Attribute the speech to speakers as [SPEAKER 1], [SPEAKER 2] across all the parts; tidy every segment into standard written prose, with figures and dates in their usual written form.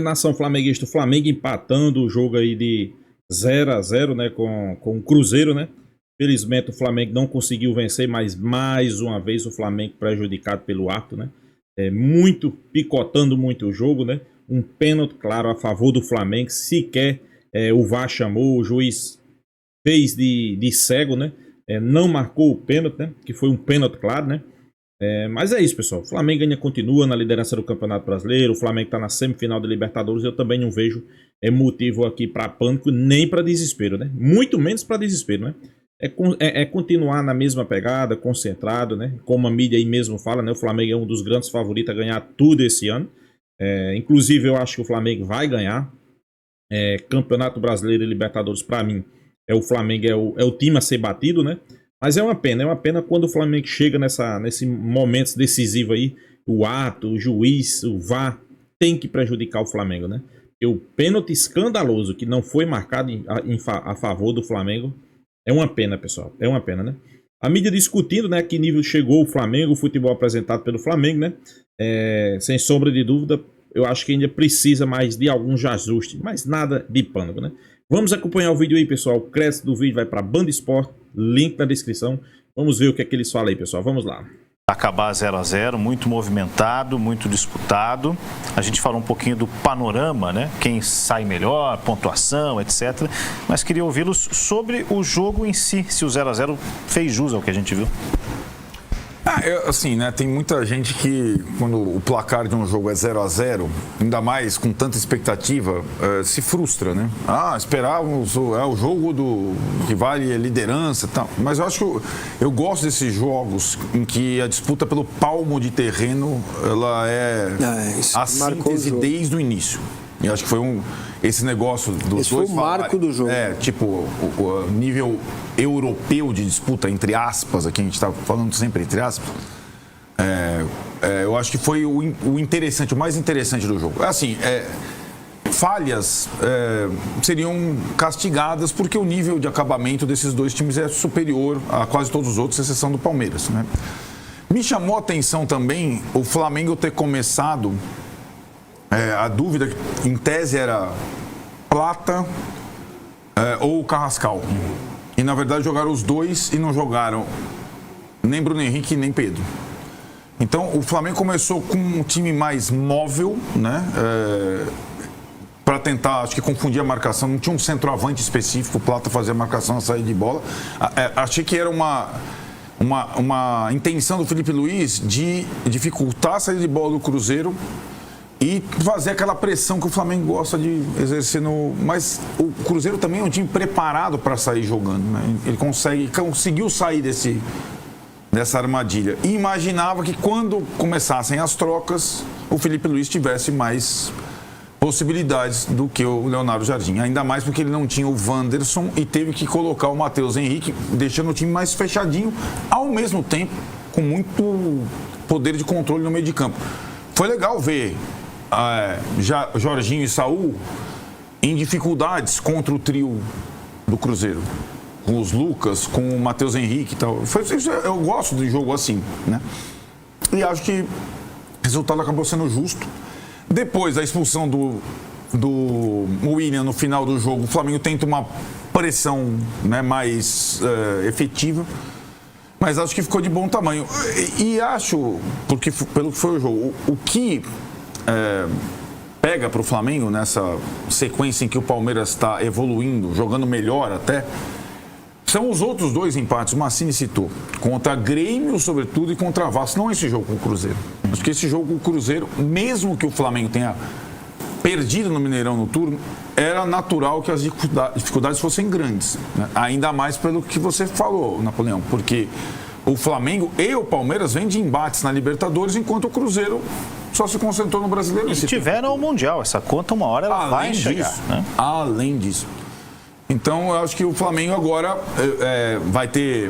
[SPEAKER 1] Nação flamenguista, o Flamengo empatando o jogo aí de 0-0, né, com o Cruzeiro, né? Felizmente o Flamengo não conseguiu vencer, mas mais uma vez o Flamengo prejudicado pelo ato, né? Muito, picotando muito o jogo, né? Um pênalti, claro, a favor do Flamengo, sequer o VAR chamou, o juiz fez de cego, né? Não marcou o pênalti, né? Que foi um pênalti, claro, né? Mas é isso, pessoal. O Flamengo ainda continua na liderança do Campeonato Brasileiro. O Flamengo está na semifinal da Libertadores. Eu também não vejo motivo aqui para pânico nem para desespero, né? Muito menos para desespero, né? É continuar na mesma pegada, concentrado, né? Como a mídia aí mesmo fala, né? O Flamengo é um dos grandes favoritos a ganhar tudo esse ano. Inclusive, eu acho que o Flamengo vai ganhar. Campeonato Brasileiro e Libertadores, para mim, o Flamengo é o time a ser batido, né? Mas é uma pena quando o Flamengo chega nesse momento decisivo aí, o ato, o juiz, o VAR, tem que prejudicar o Flamengo, né? E o pênalti escandaloso que não foi marcado a favor do Flamengo é uma pena, pessoal. É uma pena, né? A mídia discutindo, né, que nível chegou o Flamengo, o futebol apresentado pelo Flamengo, né? Sem sombra de dúvida, eu acho que ainda precisa mais de alguns ajustes, mas nada de pânico, né? Vamos acompanhar o vídeo aí, pessoal. O crédito do vídeo vai para Band Esporte, link na descrição. Vamos ver o que é que eles falam aí, pessoal. Vamos lá.
[SPEAKER 2] Acabar 0-0, muito movimentado, muito disputado. A gente falou um pouquinho do panorama, né? Quem sai melhor, pontuação, etc. Mas queria ouvi-los sobre o jogo em si, se o 0-0 fez jus ao que a gente viu.
[SPEAKER 3] Assim, né, tem muita gente que, quando o placar de um jogo é 0-0, ainda mais com tanta expectativa, se frustra, né? Esperávamos, o jogo que vale a liderança e tal. Mas eu acho que eu gosto desses jogos em que a disputa pelo palmo de terreno, ela é a síntese desde o início. E acho que foi esse negócio dos
[SPEAKER 4] esse dois. Foi o marco do jogo.
[SPEAKER 3] Tipo, o nível europeu de disputa, entre aspas, aqui a gente está falando sempre entre aspas. Eu acho que foi o interessante, o mais interessante do jogo. Assim, falhas seriam castigadas porque o nível de acabamento desses dois times é superior a quase todos os outros, exceção do Palmeiras, né? Me chamou a atenção também o Flamengo ter começado. A dúvida, em tese, era Plata ou Carrascal. E, na verdade, jogaram os dois e não jogaram nem Bruno Henrique nem Pedro. Então, o Flamengo começou com um time mais móvel, né? Para tentar, acho que confundir a marcação. Não tinha um centroavante específico, o Plata fazia a marcação na saída de bola. Achei que era uma intenção do Felipe Luiz de dificultar a saída de bola do Cruzeiro e fazer aquela pressão que o Flamengo gosta de exercer Mas o Cruzeiro também é um time preparado para sair jogando, né? Ele conseguiu sair dessa armadilha. E imaginava que quando começassem as trocas, o Felipe Luiz tivesse mais possibilidades do que o Leonardo Jardim. Ainda mais porque ele não tinha o Wanderson e teve que colocar o Matheus Henrique, deixando o time mais fechadinho, ao mesmo tempo com muito poder de controle no meio de campo. Foi legal ver Jorginho e Saul em dificuldades contra o trio do Cruzeiro, com os Lucas, com o Matheus Henrique e tal. Eu gosto de jogo assim, né? E acho que o resultado acabou sendo justo. Depois da expulsão do William no final do jogo, o Flamengo tenta uma pressão, né, mais efetiva. Mas acho que ficou de bom tamanho. E acho, pelo que foi o jogo, o que pega para o Flamengo nessa sequência em que o Palmeiras está evoluindo, jogando melhor até, são os outros dois empates, o Massini citou, contra Grêmio, sobretudo, e contra Vasco. Não esse jogo com o Cruzeiro. Acho que esse jogo com o Cruzeiro, mesmo que o Flamengo tenha perdido no Mineirão no turno, era natural que as dificuldades fossem grandes, né? Ainda mais pelo que você falou, Napoleão, porque o Flamengo e o Palmeiras vêm de embates na Libertadores, enquanto o Cruzeiro só se concentrou no Brasileiro.
[SPEAKER 2] E tiveram o Mundial, essa conta uma hora ela vai chegar, né?
[SPEAKER 3] Além disso. Então, eu acho que o Flamengo agora vai ter,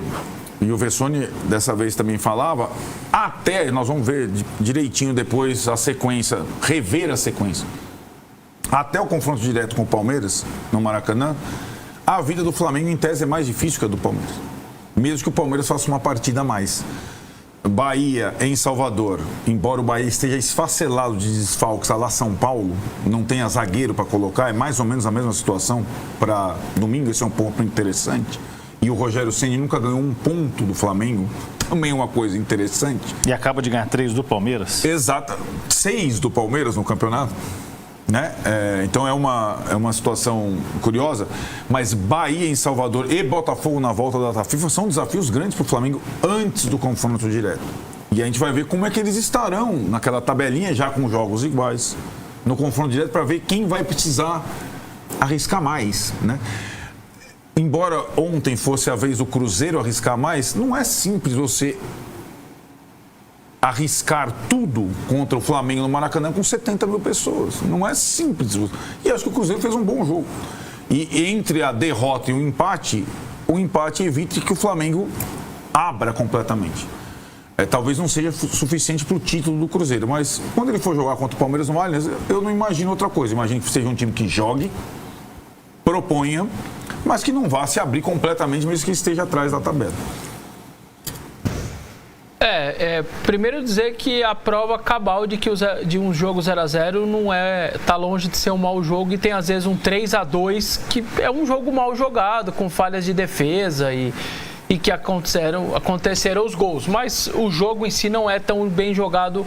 [SPEAKER 3] e o Vessone dessa vez também falava, até, nós vamos ver direitinho depois a sequência, rever a sequência. Até o confronto direto com o Palmeiras, no Maracanã, a vida do Flamengo, em tese, é mais difícil que a do Palmeiras. Mesmo que o Palmeiras faça uma partida a mais. Bahia em Salvador, embora o Bahia esteja esfacelado de desfalques lá São Paulo, não tenha zagueiro para colocar, é mais ou menos a mesma situação para domingo, esse é um ponto interessante. E o Rogério Ceni nunca ganhou um ponto do Flamengo, também é uma coisa interessante.
[SPEAKER 2] E acaba de ganhar 3 do Palmeiras.
[SPEAKER 3] Exato, 6 do Palmeiras no campeonato. Né? Então é uma situação curiosa, mas Bahia em Salvador e Botafogo na volta da data FIFA são desafios grandes para o Flamengo antes do confronto direto. E a gente vai ver como é que eles estarão naquela tabelinha já com jogos iguais no confronto direto para ver quem vai precisar arriscar mais, né? Embora ontem fosse a vez do Cruzeiro arriscar mais, não é simples você arriscar tudo contra o Flamengo no Maracanã com 70 mil pessoas. Não é simples. E acho que o Cruzeiro fez um bom jogo. E entre a derrota e o empate evite que o Flamengo abra completamente. Talvez não seja suficiente para o título do Cruzeiro, mas quando ele for jogar contra o Palmeiras no Allianz, eu não imagino outra coisa. Imagino que seja um time que jogue, proponha, mas que não vá se abrir completamente, mesmo que esteja atrás da tabela.
[SPEAKER 4] Primeiro dizer que a prova cabal de um jogo 0-0 não tá longe de ser um mau jogo e tem às vezes um 3-2 que é um jogo mal jogado, com falhas de defesa e que aconteceram os gols, mas o jogo em si não é tão bem jogado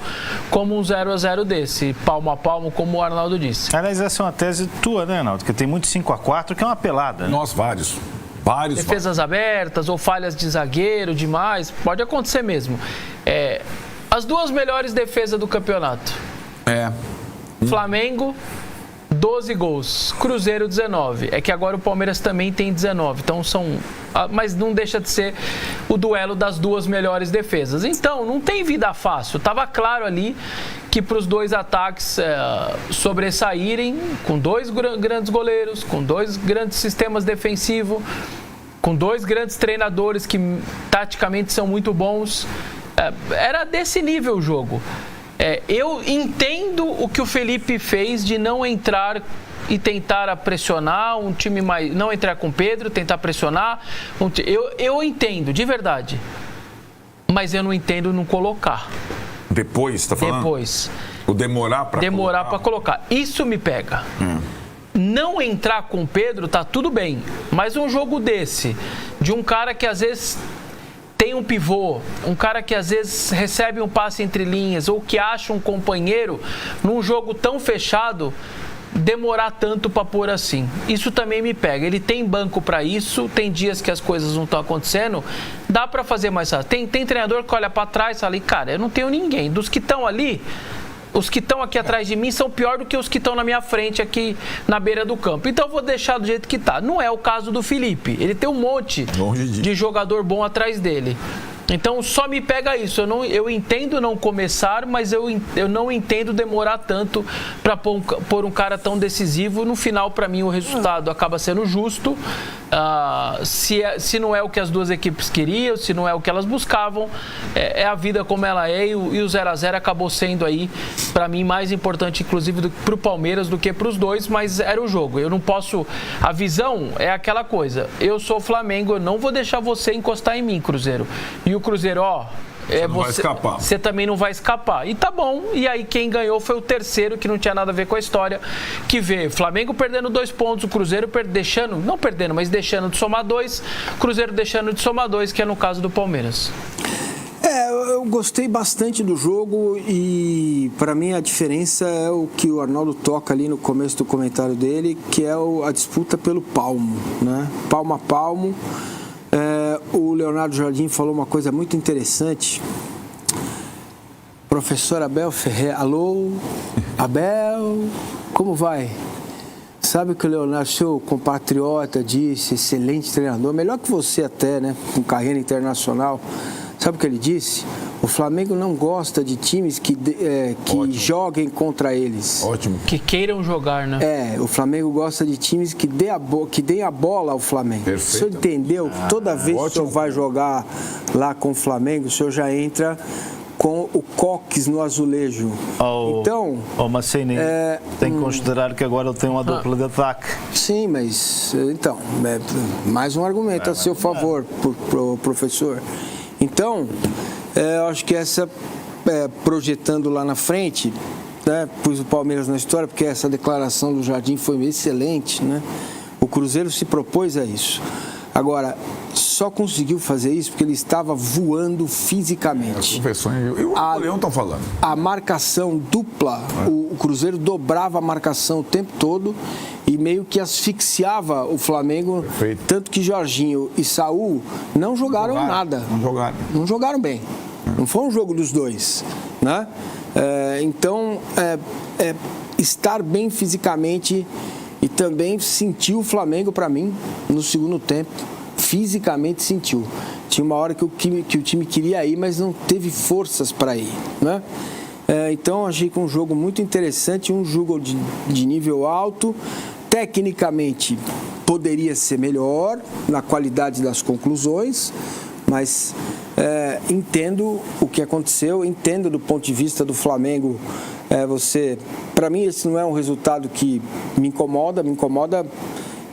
[SPEAKER 4] como um 0-0 desse, palmo a palmo, como o Arnaldo disse.
[SPEAKER 2] Aliás, essa é uma tese tua, né, Arnaldo? Que tem muito 5-4, que é uma pelada, né?
[SPEAKER 3] Nós, vários.
[SPEAKER 4] Defesas abertas ou falhas de zagueiro demais, pode acontecer mesmo. As duas melhores defesas do campeonato. Flamengo, 12 gols. Cruzeiro, 19. É que agora o Palmeiras também tem 19. Então mas não deixa de ser o duelo das duas melhores defesas. Então, não tem vida fácil. Tava claro ali que para os dois ataques sobressaírem, com 2 grandes goleiros, com 2 grandes sistemas defensivos, com 2 grandes treinadores que taticamente são muito bons, era desse nível o jogo. Eu entendo o que o Felipe fez de não entrar e tentar pressionar um time mais... Não entrar com o Pedro, tentar pressionar. Eu entendo, de verdade. Mas eu não entendo não colocar.
[SPEAKER 3] Depois, tá falando?
[SPEAKER 4] Depois.
[SPEAKER 3] O demorar para
[SPEAKER 4] colocar. Isso me pega. Não entrar com o Pedro tá tudo bem. Mas um jogo desse, de um cara que às vezes tem um pivô, um cara que às vezes recebe um passe entre linhas ou que acha um companheiro num jogo tão fechado, demorar tanto para pôr assim. Isso também me pega. Ele tem banco para isso, tem dias que as coisas não estão acontecendo, dá para fazer mais fácil. Tem treinador que olha para trás e fala, cara, eu não tenho ninguém. Dos que estão ali, os que estão aqui atrás de mim são pior do que os que estão na minha frente aqui na beira do campo. Então eu vou deixar do jeito que tá. Não é o caso do Felipe. Ele tem um monte de jogador bom atrás dele. Então só me pega isso. Eu entendo não começar, mas eu não entendo demorar tanto para pôr um cara tão decisivo. No final, para mim, o resultado acaba sendo justo. Se não é o que as duas equipes queriam, se não é o que elas buscavam, é a vida como ela é, e o 0-0 acabou sendo aí, para mim, mais importante, inclusive, para o Palmeiras do que para os dois, mas era o jogo. Eu não posso... A visão é aquela coisa. Eu sou o Flamengo, eu não vou deixar você encostar em mim, Cruzeiro. E o Cruzeiro, você também não vai escapar. E tá bom. E aí quem ganhou foi o terceiro, que não tinha nada a ver com a história, que vê Flamengo perdendo 2 pontos, o Cruzeiro deixando de somar 2, Cruzeiro deixando de somar 2, que é no caso do Palmeiras.
[SPEAKER 5] Eu gostei bastante do jogo e para mim a diferença é o que o Arnaldo toca ali no começo do comentário dele, que é a disputa pelo palmo, né? Palmo a palmo. O Leonardo Jardim falou uma coisa muito interessante. Professor Abel Ferreira, alô, Abel, como vai? Sabe o que o Leonardo, seu compatriota, disse, excelente treinador, melhor que você até, né, com carreira internacional. Sabe o que ele disse? O Flamengo não gosta de times que joguem contra eles.
[SPEAKER 3] Ótimo.
[SPEAKER 4] Que queiram jogar, né?
[SPEAKER 5] O Flamengo gosta de times que deem a bola ao Flamengo.
[SPEAKER 3] Perfeito.
[SPEAKER 5] O senhor entendeu que toda vez que o senhor vai jogar lá com o Flamengo, o senhor já entra com o coques no azulejo. Então...
[SPEAKER 2] Massini, tem que considerar que agora ele tem uma dupla de ataque.
[SPEAKER 5] Sim, mas... Então, mais um argumento a seu favor, professor. Então... eu acho que essa, projetando lá na frente, né, pus o Palmeiras na história, porque essa declaração do Jardim foi excelente, né? O Cruzeiro se propôs a isso. Agora, só conseguiu fazer isso porque ele estava voando fisicamente.
[SPEAKER 3] O Leão estão falando.
[SPEAKER 5] A marcação dupla, o Cruzeiro dobrava a marcação o tempo todo e meio que asfixiava o Flamengo.
[SPEAKER 3] Perfeito.
[SPEAKER 5] Tanto que Jorginho e Saúl não jogaram nada. Não jogaram bem. Não foi um jogo dos dois, né? Então, estar bem fisicamente e também sentiu o Flamengo, para mim, no segundo tempo. Fisicamente sentiu. Tinha uma hora que o time queria ir, mas não teve forças para ir, né? Então, achei que um jogo muito interessante, um jogo de nível alto. Tecnicamente, poderia ser melhor na qualidade das conclusões, mas entendo o que aconteceu, entendo do ponto de vista do Flamengo. Para mim, esse não é um resultado que me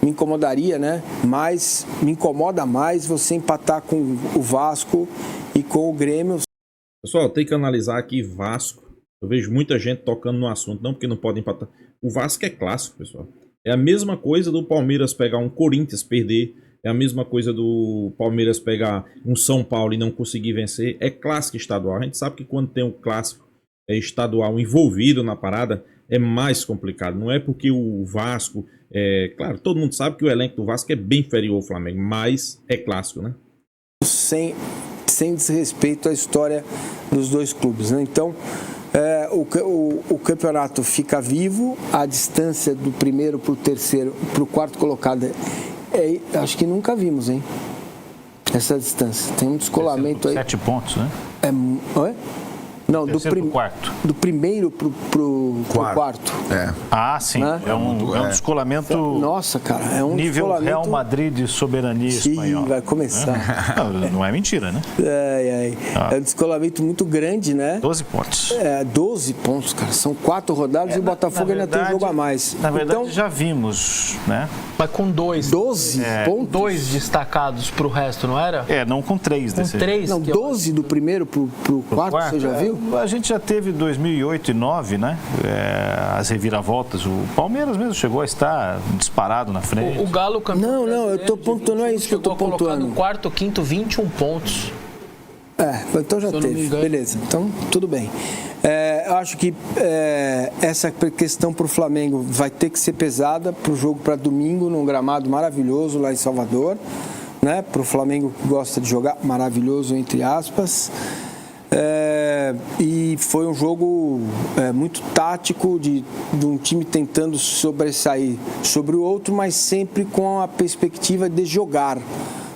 [SPEAKER 5] incomodaria, né? Mas me incomoda mais você empatar com o Vasco e com o Grêmio.
[SPEAKER 1] Pessoal, tem que analisar aqui Vasco. Eu vejo muita gente tocando no assunto, não porque não pode empatar. O Vasco é clássico, pessoal. É a mesma coisa do Palmeiras pegar um Corinthians, perder. É a mesma coisa do Palmeiras pegar um São Paulo e não conseguir vencer. É clássico estadual. A gente sabe que quando tem um clássico estadual envolvido na parada, é mais complicado. Não é porque o Vasco... claro, todo mundo sabe que o elenco do Vasco é bem inferior ao Flamengo, mas é clássico, né?
[SPEAKER 5] Sem desrespeito à história dos dois clubes, né? Então, o campeonato fica vivo, a distância do primeiro para o terceiro, para o quarto colocado, acho que nunca vimos, hein? Essa distância. Tem um descolamento aí.
[SPEAKER 2] 7 pontos, né?
[SPEAKER 5] Não,
[SPEAKER 2] quarto.
[SPEAKER 5] Do primeiro pro quarto.
[SPEAKER 2] Ah, sim. Né? É um descolamento.
[SPEAKER 5] Nossa, cara, é um
[SPEAKER 2] nível
[SPEAKER 5] descolamento...
[SPEAKER 2] Real Madrid de soberania espanhola.
[SPEAKER 5] Vai começar.
[SPEAKER 2] Não é mentira, né?
[SPEAKER 5] É um descolamento muito grande, né?
[SPEAKER 2] 12 pontos.
[SPEAKER 5] 12 pontos, cara. São 4 rodadas e o Botafogo ainda tem um jogo a mais.
[SPEAKER 2] Na verdade, já vimos, né?
[SPEAKER 4] Mas com 12
[SPEAKER 5] pontos?
[SPEAKER 4] 2 destacados pro resto, não era?
[SPEAKER 2] Não com 3 desse.
[SPEAKER 5] Com 3? Não, 12 do primeiro pro quarto, você já viu?
[SPEAKER 2] A gente já teve 2008 e 2009, né? As reviravoltas. O Palmeiras mesmo chegou a estar disparado na frente.
[SPEAKER 4] O Galo campeão.
[SPEAKER 5] Não, eu tô pontuando, não é isso que eu tô pontuando.
[SPEAKER 4] No quarto, quinto, 21 pontos.
[SPEAKER 5] Então já teve. Beleza, então tudo bem. Eu acho que essa questão para o Flamengo vai ter que ser pesada para o jogo para domingo, num gramado maravilhoso lá em Salvador, né? Para o Flamengo que gosta de jogar, maravilhoso entre aspas. E foi um jogo muito tático de um time tentando sobressair sobre o outro, mas sempre com a perspectiva de jogar.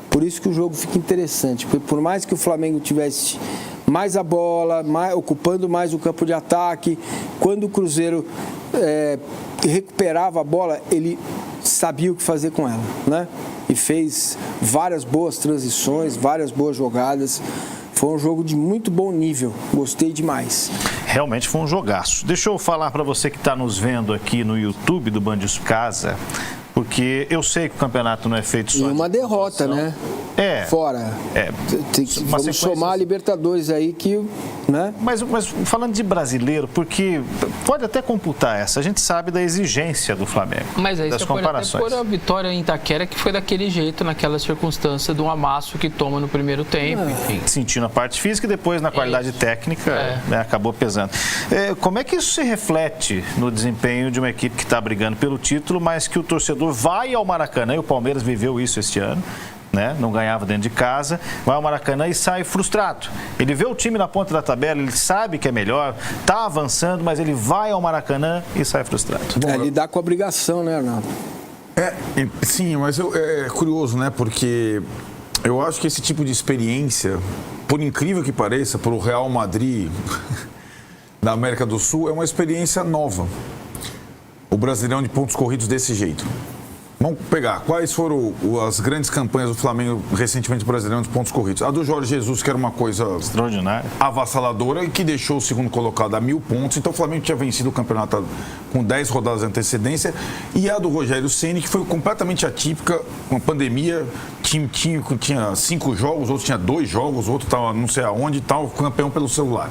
[SPEAKER 5] Por isso que o jogo fica interessante, porque por mais que o Flamengo tivesse mais a bola, ocupando mais o campo de ataque, quando o Cruzeiro recuperava a bola, ele sabia o que fazer com ela, né? E fez várias boas transições, várias boas jogadas. Foi um jogo de muito bom nível, gostei demais.
[SPEAKER 2] Realmente foi um jogaço. Deixa eu falar para você que está nos vendo aqui no YouTube do Band News Casa, porque eu sei que o campeonato não é feito só...
[SPEAKER 5] E uma derrota, né? Fora. Vamos somar a Libertadores aí que... Né?
[SPEAKER 2] Mas falando de brasileiro, porque pode até computar essa, a gente sabe da exigência do Flamengo.
[SPEAKER 4] Mas aí
[SPEAKER 2] das
[SPEAKER 4] você pode até pôr a vitória em Itaquera, que foi daquele jeito, naquela circunstância de um amasso que toma no primeiro tempo, enfim.
[SPEAKER 2] Sentindo a parte física e depois na qualidade técnica, né, acabou pesando. Como é que isso se reflete no desempenho de uma equipe que está brigando pelo título, mas que o torcedor vai ao Maracanã, e o Palmeiras viveu isso este ano, né? Não ganhava dentro de casa, vai ao Maracanã e sai frustrado. Ele vê o time na ponta da tabela, ele sabe que é melhor, está avançando, mas ele vai ao Maracanã e sai frustrado.
[SPEAKER 5] Lidar com a obrigação, né, Arnaldo?
[SPEAKER 3] Sim, mas é curioso, né? Porque eu acho que esse tipo de experiência, por incrível que pareça, para o Real Madrid da América do Sul, é uma experiência nova. O Brasileirão de pontos corridos desse jeito. Vamos pegar quais foram as grandes campanhas do Flamengo recentemente no Brasileirão de pontos corridos. A do Jorge Jesus, que era uma coisa
[SPEAKER 2] extraordinária,
[SPEAKER 3] avassaladora, e que deixou o segundo colocado a 1.000 pontos. Então o Flamengo tinha vencido o campeonato com 10 rodadas de antecedência. E a do Rogério Ceni, que foi completamente atípica, uma pandemia, time tinha 5 jogos, outro tinha 2 jogos, outro estava não sei aonde e tal, campeão pelo celular.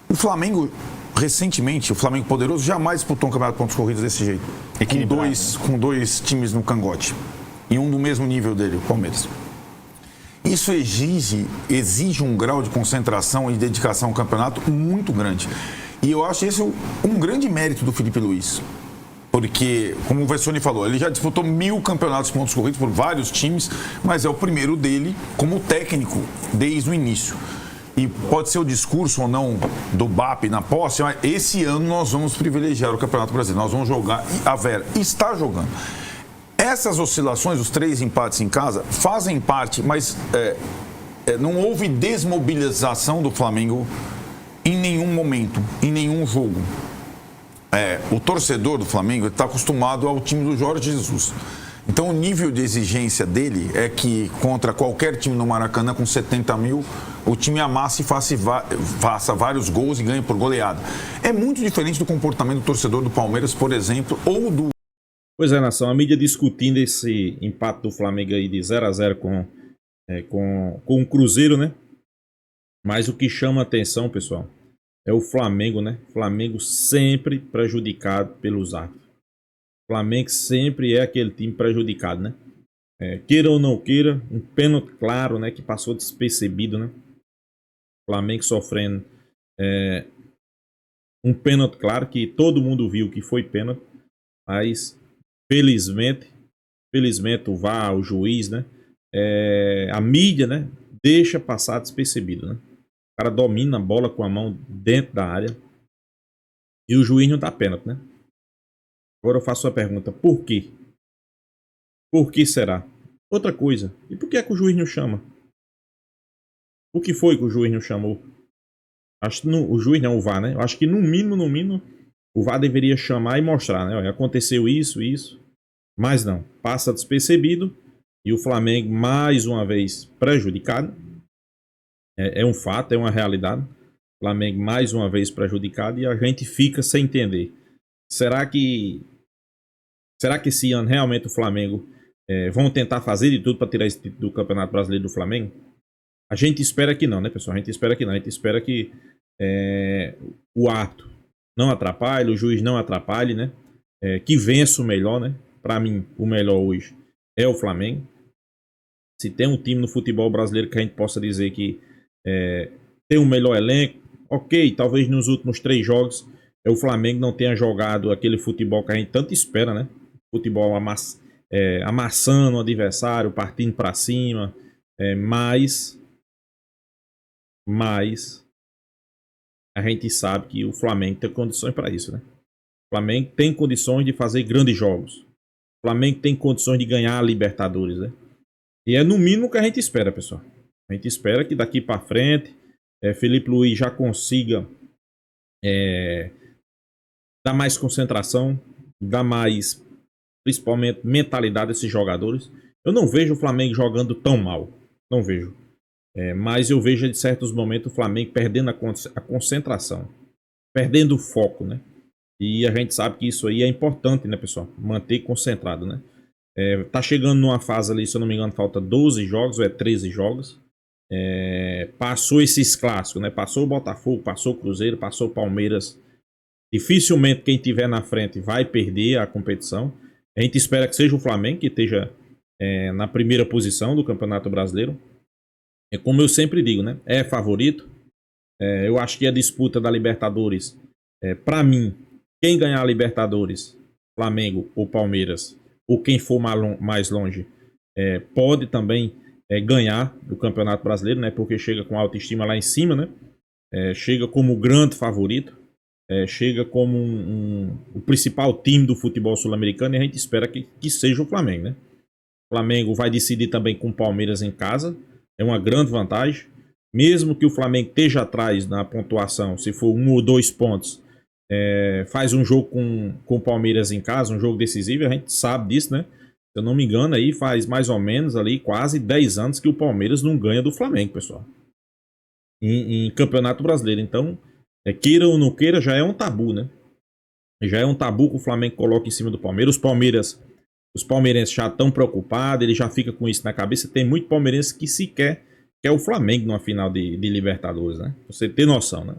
[SPEAKER 3] O Flamengo, recentemente, o Flamengo poderoso, jamais disputou um campeonato de pontos corridos desse jeito. Com dois times no cangote. E um do mesmo nível dele, o Palmeiras. Isso exige um grau de concentração e dedicação ao campeonato muito grande. E eu acho esse um grande mérito do Felipe Luiz. Porque, como o Vessone falou, ele já disputou 1000 campeonatos de pontos corridos por vários times, mas é o primeiro dele como técnico desde o início. E pode ser o discurso ou não do BAP na posse, mas esse ano nós vamos privilegiar o Campeonato Brasileiro. Nós vamos jogar, e a Vera está jogando. Essas oscilações, os 3 empates em casa, fazem parte, mas não houve desmobilização do Flamengo em nenhum momento, em nenhum jogo. O torcedor do Flamengo está acostumado ao time do Jorge Jesus. Então, o nível de exigência dele é que, contra qualquer time no Maracanã com 70 mil, o time amasse e faça vários gols e ganhe por goleada. É muito diferente do comportamento do torcedor do Palmeiras, por exemplo, ou do...
[SPEAKER 1] Pois é, nação, a mídia discutindo esse empate do Flamengo aí de 0-0 com o Cruzeiro, né? Mas o que chama a atenção, pessoal, é o Flamengo, né? Flamengo sempre prejudicado pelos árbitros. O Flamengo sempre é aquele time prejudicado, né? Queira ou não queira, um pênalti claro, né? Que passou despercebido, né? O Flamengo sofrendo um pênalti claro que todo mundo viu que foi pênalti, mas felizmente o VAR, o juiz, né? A mídia, né? Deixa passar despercebido, né? O cara domina a bola com a mão dentro da área e o juiz não dá pênalti, né? Agora eu faço a pergunta, por quê? Por que será? Outra coisa, e por que é que o juiz não chama? O que foi que o juiz não chamou? Acho que o juiz não, o VAR, né? Eu acho que no mínimo, o VAR deveria chamar e mostrar, né? Olha, aconteceu isso. Mas não, passa despercebido e o Flamengo mais uma vez prejudicado. É um fato, é uma realidade. O Flamengo mais uma vez prejudicado e a gente fica sem entender. Será que esse ano realmente o Flamengo vão tentar fazer de tudo para tirar esse título do Campeonato Brasileiro do Flamengo? A gente espera que não, né, pessoal? A gente espera que não. A gente espera que o árbitro não atrapalhe, o juiz não atrapalhe, né? Que vença o melhor, né? Para mim, o melhor hoje é o Flamengo. Se tem um time no futebol brasileiro que a gente possa dizer que tem um melhor elenco, ok, talvez nos últimos 3 jogos o Flamengo não tenha jogado aquele futebol que a gente tanto espera, né? Futebol amassando o adversário, partindo para cima, mas a gente sabe que o Flamengo tem condições para isso, né? O Flamengo tem condições de fazer grandes jogos. O Flamengo tem condições de ganhar a Libertadores, né? E é no mínimo o que a gente espera, pessoal. A gente espera que daqui para frente Felipe Luiz já consiga dar mais concentração, dar mais, principalmente, mentalidade a esses jogadores. Eu não vejo o Flamengo jogando tão mal. Não vejo. Mas eu vejo, em certos momentos, o Flamengo perdendo a concentração. Perdendo o foco, né? E a gente sabe que isso aí é importante, né, pessoal? Manter concentrado, né? Tá chegando numa fase ali, se eu não me engano, falta 12 jogos ou 13 jogos. Passou esses clássicos, né? Passou o Botafogo, passou o Cruzeiro, passou o Palmeiras. Dificilmente quem tiver na frente vai perder a competição. A gente espera que seja o Flamengo que esteja na primeira posição do Campeonato Brasileiro. Como eu sempre digo, né? É favorito. Eu acho que a disputa da Libertadores, para mim, quem ganhar a Libertadores, Flamengo ou Palmeiras, ou quem for mais longe, pode também ganhar o Campeonato Brasileiro, né? Porque chega com autoestima lá em cima, né? Chega como grande favorito, chega como o principal time do futebol sul-americano e a gente espera que seja o Flamengo, né? O Flamengo vai decidir também com o Palmeiras em casa, é uma grande vantagem. Mesmo que o Flamengo esteja atrás na pontuação, se for 1 ou 2 pontos, faz um jogo com o Palmeiras em casa, um jogo decisivo, a gente sabe disso, né? Se eu não me engano, aí faz mais ou menos ali quase 10 anos que o Palmeiras não ganha do Flamengo, pessoal. Em Campeonato Brasileiro. Então, queira ou não queira, já é um tabu, né? Já é um tabu que o Flamengo coloca em cima do Palmeiras. Os Palmeiras Os palmeirenses já estão preocupados, ele já fica com isso na cabeça. Tem muito palmeirense que sequer quer o Flamengo numa final de Libertadores, né? Você ter noção, né?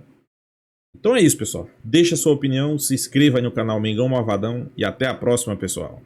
[SPEAKER 1] Então é isso, pessoal. Deixa a sua opinião, se inscreva aí no canal Mengão Malvadão e até a próxima, pessoal.